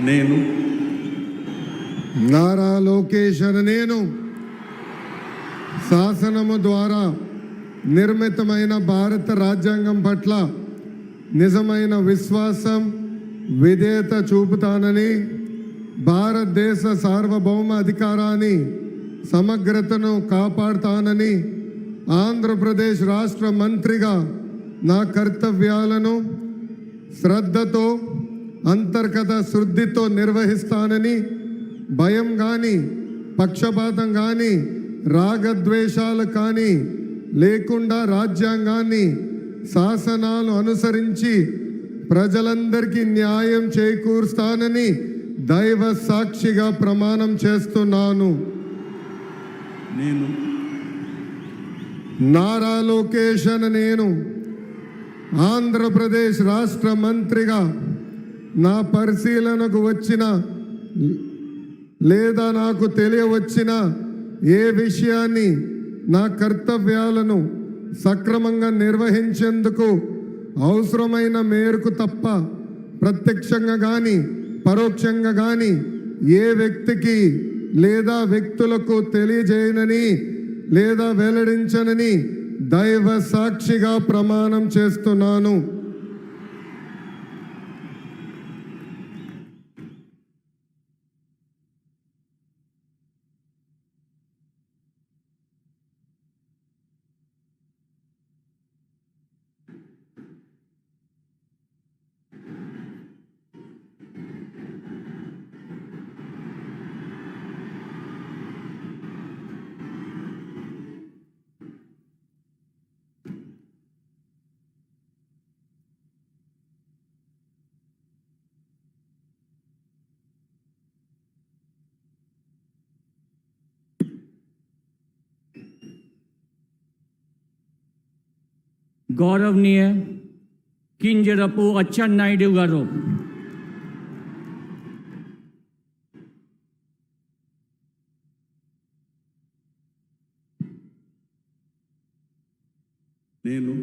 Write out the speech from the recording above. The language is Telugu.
నేను నారా లోకేష్ అనే నేను శాసనము ద్వారా నిర్మితమైన భారత రాజ్యాంగం పట్ల నిజమైన విశ్వాసం విధేయత చూపుతానని, భారతదేశ సార్వభౌమ అధికారాన్ని సమగ్రతను కాపాడుతానని, ఆంధ్రప్రదేశ్ రాష్ట్ర మంత్రిగా నా కర్తవ్యాలను శ్రద్ధతో అంతర్గత శుద్ధితో నిర్వహిస్తానని, భయం కానీ పక్షపాతం కానీ రాగద్వేషాలు కానీ లేకుండా రాజ్యాంగాన్ని శాసనాలు అనుసరించి ప్రజలందరికీ న్యాయం చేకూరుస్తానని దైవ సాక్షిగా ప్రమాణం చేస్తున్నాను. నేను నారా లోకేష్ అనే నేను ఆంధ్రప్రదేశ్ రాష్ట్ర మంత్రిగా నా పరిశీలనకు వచ్చిన లేదా నాకు తెలియవచ్చిన ఏ విషయాన్ని నా కర్తవ్యాలను సక్రమంగా నిర్వహించేందుకు అవసరమైన మేరకు తప్ప ప్రత్యక్షంగా కానీ పరోక్షంగా కానీ ఏ వ్యక్తికి లేదా వ్యక్తులకు తెలియజేయనని లేదా వెల్లడించనని దైవ సాక్షిగా ప్రమాణం చేస్తున్నాను. गौरवनीय किंजरपु अच्चन्नायुडु गारू నేను